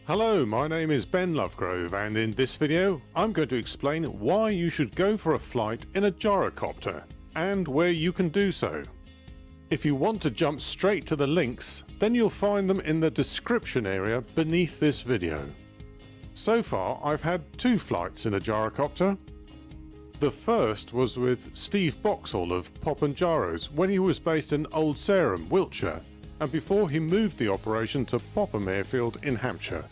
Hello, my name is Ben Lovegrove, and in this video I'm going to explain why you should go for a flight in a gyrocopter and where you can do so. If you want to jump straight to the links, then you'll find them in the description area beneath this video. So far I've had 2 flights in a gyrocopter. The first was with Steve Boxall of Popham Gyros when he was based in Old Sarum, Wiltshire, and before he moved the operation to Popham airfield in Hampshire.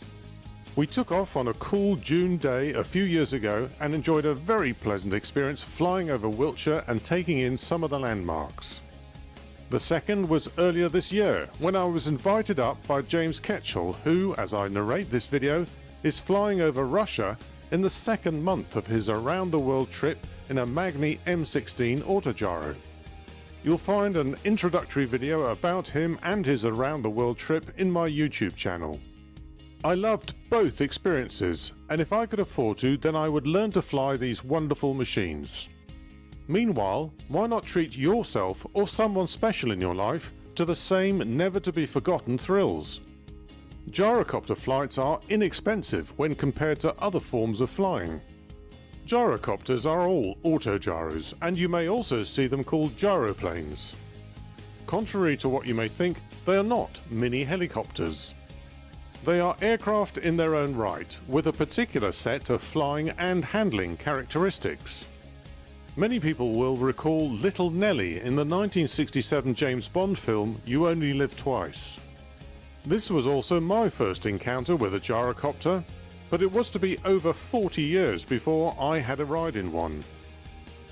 We took off on a cool June day a few years ago and enjoyed a very pleasant experience flying over Wiltshire and taking in some of the landmarks. The second was earlier this year when I was invited up by James Ketchell, who, as I narrate this video, is flying over Russia in the 2nd month of his around the world trip in a Magni M16 Autogyro. You'll find an introductory video about him and his around the world trip in my YouTube channel. I loved both experiences, and if I could afford to, then I would learn to fly these wonderful machines. Meanwhile, why not treat yourself or someone special in your life to the same never to be forgotten thrills? Gyrocopter flights are inexpensive when compared to other forms of flying. Gyrocopters are all autogyros, and you may also see them called gyroplanes. Contrary to what you may think, they are not mini helicopters. They are aircraft in their own right, with a particular set of flying and handling characteristics. Many people will recall Little Nellie in the 1967 James Bond film You Only Live Twice. This was also my first encounter with a gyrocopter, but it was to be over 40 years before I had a ride in one.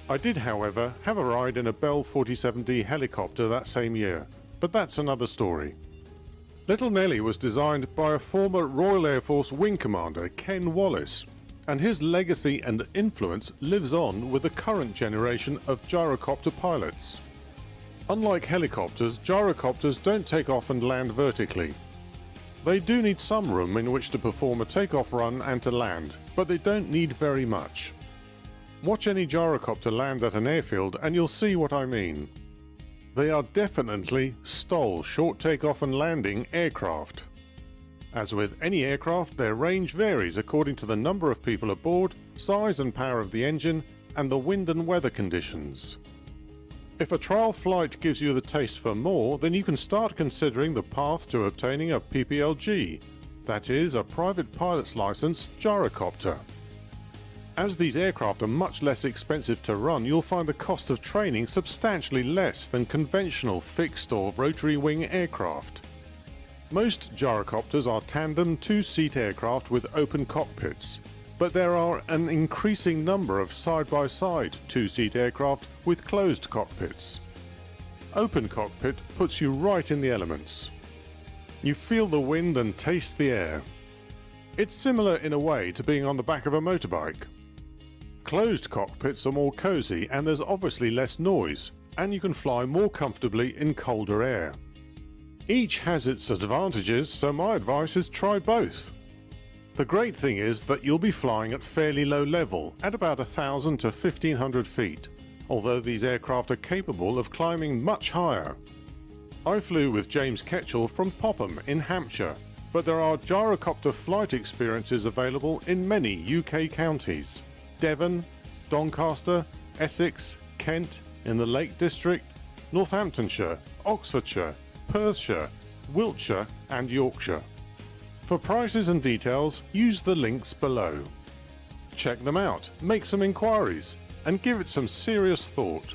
I did, however, have a ride in a Bell 47D helicopter that same year, but that's another story. Little Nellie was designed by a former Royal Air Force Wing Commander, Ken Wallace, and his legacy and influence lives on with the current generation of gyrocopter pilots. Unlike helicopters, gyrocopters don't take off and land vertically. They do need some room in which to perform a takeoff run and to land, but they don't need very much. Watch any gyrocopter land at an airfield and you'll see what I mean. They are definitely STOL, short takeoff and landing aircraft. As with any aircraft, their range varies according to the number of people aboard, size and power of the engine, and the wind and weather conditions. If a trial flight gives you the taste for more, then you can start considering the path to obtaining a PPLG, that is, a private pilot's license gyrocopter. As these aircraft are much less expensive to run, you'll find the cost of training substantially less than conventional fixed or rotary wing aircraft. Most gyrocopters are tandem 2-seat aircraft with open cockpits, but there are an increasing number of side-by-side 2-seat aircraft with closed cockpits. Open cockpit puts you right in the elements. You feel the wind and taste the air. It's similar in a way to being on the back of a motorbike. Closed cockpits are more cozy and there's obviously less noise, and you can fly more comfortably in colder air. Each has its advantages, so my advice is try both. The great thing is that you'll be flying at fairly low level, at about 1,000 to 1,500 feet, although these aircraft are capable of climbing much higher. I flew with James Ketchell from Popham in Hampshire, but there are gyrocopter flight experiences available in many UK counties: Devon, Doncaster, Essex, Kent, in the Lake District, Northamptonshire, Oxfordshire, Perthshire, Wiltshire and Yorkshire. For prices and details, use the links below. Check them out, make some inquiries, and give it some serious thought.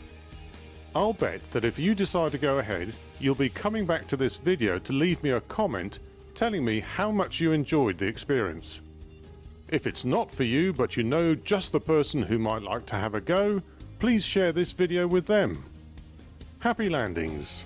I'll bet that if you decide to go ahead, you'll be coming back to this video to leave me a comment telling me how much you enjoyed the experience. If it's not for you, but you know just the person who might like to have a go, please share this video with them. Happy landings!